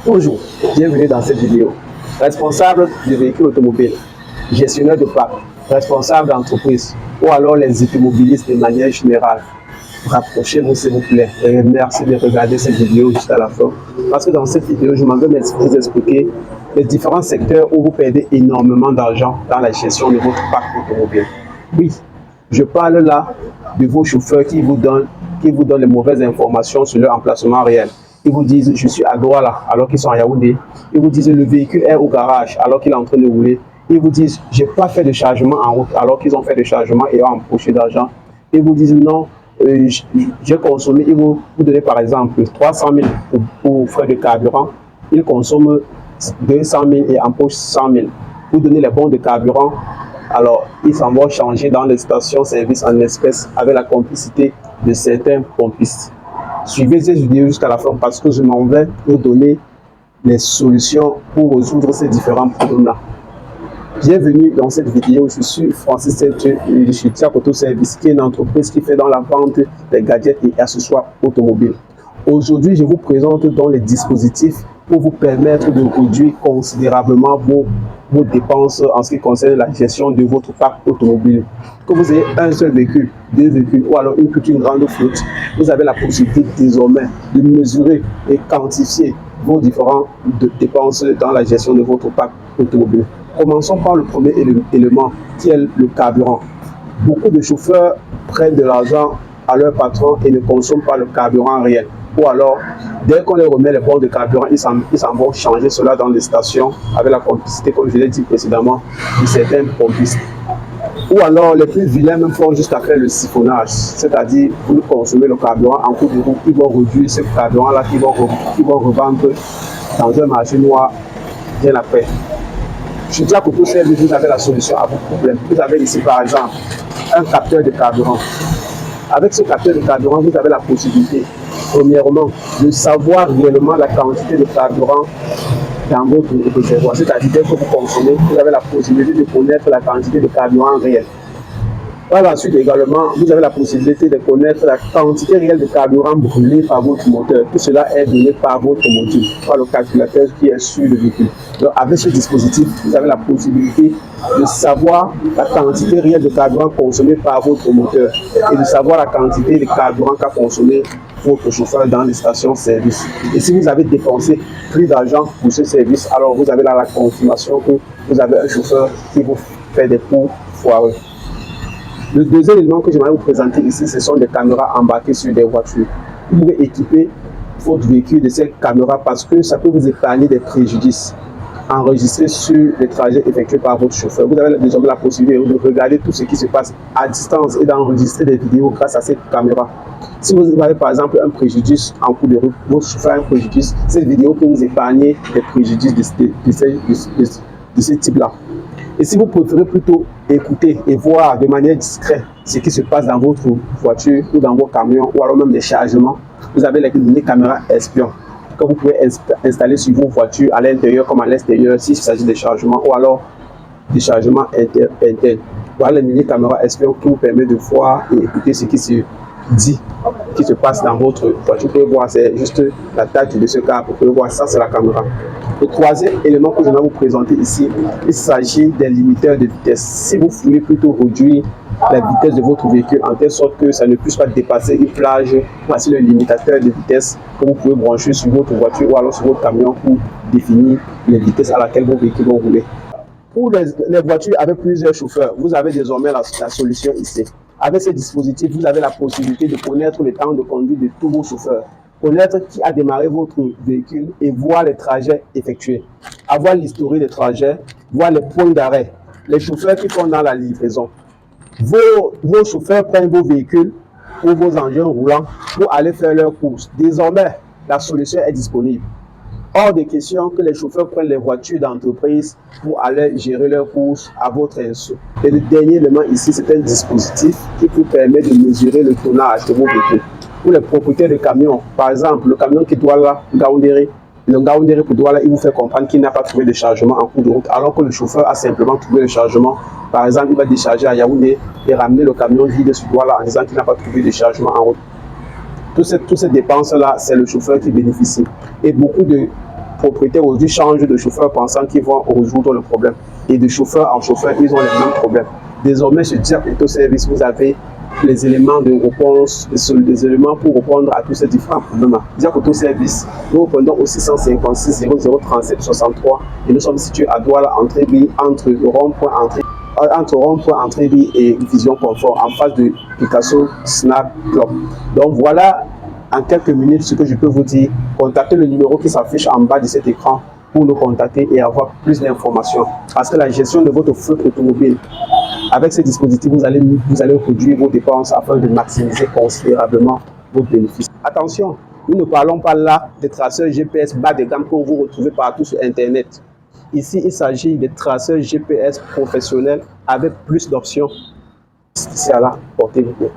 Bonjour, bienvenue dans cette vidéo. Responsable de véhicules automobiles, gestionnaire de parc, responsable d'entreprise ou alors les automobilistes de manière générale. Rapprochez-vous s'il vous plaît et merci de regarder cette vidéo jusqu'à la fin. Parce que dans cette vidéo, je m'en vais vous expliquer les différents secteurs où vous perdez énormément d'argent dans la gestion de votre parc automobile. Oui, je parle là de vos chauffeurs qui vous donnent les mauvaises informations sur leur emplacement réel. Ils vous disent je suis à Douala alors qu'ils sont à Yaoundé. Ils vous disent le véhicule est au garage alors qu'il est en train de rouler. Ils vous disent j'ai pas fait de chargement en route alors qu'ils ont fait de chargement et ont empoché d'argent. Ils vous disent non, j'ai consommé. Ils vous donnez par exemple 300 000 pour frais de carburant. Ils consomment 200 000 et empochent 100 000. Vous donnez les bons de carburant. Alors, ils s'en vont changer dans les stations-service en espèces avec la complicité de certains pompistes. Suivez cette vidéo jusqu'à la fin parce que je m'en vais vous donner les solutions pour résoudre ces différents problèmes-là. Bienvenue dans cette vidéo, je suis Francis Saint-Dieu de chez Tiak Auto Service, qui est une entreprise qui fait dans la vente des gadgets et accessoires automobiles. Aujourd'hui, je vous présente donc les dispositifs pour vous permettre de réduire considérablement vos dépenses en ce qui concerne la gestion de votre parc automobile. Que vous ayez un seul véhicule, deux véhicules ou alors une grande flotte, vous avez la possibilité désormais de mesurer et quantifier vos différentes dépenses dans la gestion de votre parc automobile. Commençons par le premier élément qui est le carburant. Beaucoup de chauffeurs prennent de l'argent à leur patron et ne consomment pas le carburant réel. Ou alors, dès qu'on les remet les bons de carburant, ils s'en vont changer cela dans les stations avec la complicité, comme je l'ai dit précédemment, de certains pompistes. Ou alors, les plus vilains même font jusqu'à faire le siphonnage, c'est-à-dire, vous consommez le carburant en cours de route, ils vont réduire ce carburant-là qu'ils vont revendre dans un marché noir bien après. Je dis à Auto Service, vous avez la solution à vos problèmes. Vous avez ici, par exemple, un capteur de carburant. Avec ce capteur de carburant, vous avez la possibilité, premièrement, de savoir réellement la quantité de carburant dans votre réservoir. C'est-à-dire, dès que vous consommez, vous avez la possibilité de connaître la quantité de carburant réel. Par la suite également, vous avez la possibilité de connaître la quantité réelle de carburant brûlé par votre moteur. Tout cela est donné par votre moteur, par le calculateur qui est sur le véhicule. Donc, avec ce dispositif, vous avez la possibilité de savoir la quantité réelle de carburant consommée par votre moteur et de savoir la quantité de carburant qu'a consommé votre chauffeur dans les stations-service. Et si vous avez dépensé plus d'argent pour ce service, alors vous avez là la confirmation que vous avez un chauffeur qui vous fait des coûts foireux. Le deuxième élément que j'aimerais vous présenter ici, ce sont des caméras embarquées sur des voitures. Vous pouvez équiper votre véhicule de ces caméras parce que ça peut vous épargner des préjudices enregistrés sur les trajets effectués par votre chauffeur. Vous avez désormais la possibilité de regarder tout ce qui se passe à distance et d'enregistrer des vidéos grâce à ces caméras. Si vous avez par exemple un préjudice en cours de route, votre chauffeur a un préjudice, cette vidéo peut vous épargner des préjudices de ce type-là. Et si vous préférez plutôt écouter et voir de manière discrète ce qui se passe dans votre voiture ou dans vos camions ou alors même des chargements, vous avez les caméras espions que vous pouvez installer sur vos voitures à l'intérieur comme à l'extérieur s'il s'agit de chargements ou alors des chargements internes. Voilà les mini-caméras espions qui vous permettent de voir et écouter ce qui se dit, qui se passe dans votre voiture. Vous pouvez voir, c'est juste la taille de ce câble. Vous pouvez voir, ça c'est la caméra. Le troisième élément que je vais vous présenter ici, il s'agit des limiteurs de vitesse. Si vous voulez plutôt réduire la vitesse de votre véhicule en telle sorte que ça ne puisse pas dépasser une plage, voici le limitateur de vitesse que vous pouvez brancher sur votre voiture ou alors sur votre camion pour définir les vitesses à laquelle vos véhicules vont rouler. Pour les voitures avec plusieurs chauffeurs, vous avez désormais la solution ici. Avec ce dispositif, vous avez la possibilité de connaître le temps de conduite de tous vos chauffeurs, connaître qui a démarré votre véhicule et voir les trajets effectués, avoir l'historique des trajets, voir les points d'arrêt, les chauffeurs qui sont dans la livraison. Vos chauffeurs prennent vos véhicules ou vos engins roulants pour aller faire leurs courses. Désormais, la solution est disponible. Hors de question que les chauffeurs prennent les voitures d'entreprise pour aller gérer leurs courses à votre insu. Et le dernier élément ici, c'est un dispositif qui vous permet de mesurer le tonnage de vos véhicules. Pour les propriétaires de camions, par exemple, le camion qui doit là, Ngaoundéré, le Ngaoundéré pour Douala, il vous fait comprendre qu'il n'a pas trouvé de chargement en cours de route, alors que le chauffeur a simplement trouvé le chargement. Par exemple, il va décharger à Yaoundé et ramener le camion vide sur Douala en disant qu'il n'a pas trouvé de chargement en route. Toutes ces dépenses-là, c'est le chauffeur qui bénéficie. Et beaucoup de propriétaires aujourd'hui changent de chauffeur pensant qu'ils vont résoudre le problème. Et de chauffeur en chauffeur, ils ont les mêmes problèmes. Désormais, chez Jack Autoservice, vous avez les éléments de réponse, les éléments pour répondre à tous ces différents problèmes. Jack Autoservice, nous répondons au 656 0037 63 et nous sommes situés à Douala, entrée B, entre rond-point entrée B et Vision Confort, en face de Picasso Snack Club. Donc voilà, en quelques minutes, ce que je peux vous dire. Contactez le numéro qui s'affiche en bas de cet écran pour nous contacter et avoir plus d'informations. Parce que la gestion de votre flotte automobile, avec ces dispositifs, vous allez réduire vos dépenses afin de maximiser considérablement vos bénéfices. Attention, nous ne parlons pas là des traceurs GPS bas de gamme que vous retrouvez partout sur Internet. Ici, il s'agit des traceurs GPS professionnels avec plus d'options. D'ici à là, portez-vous bien.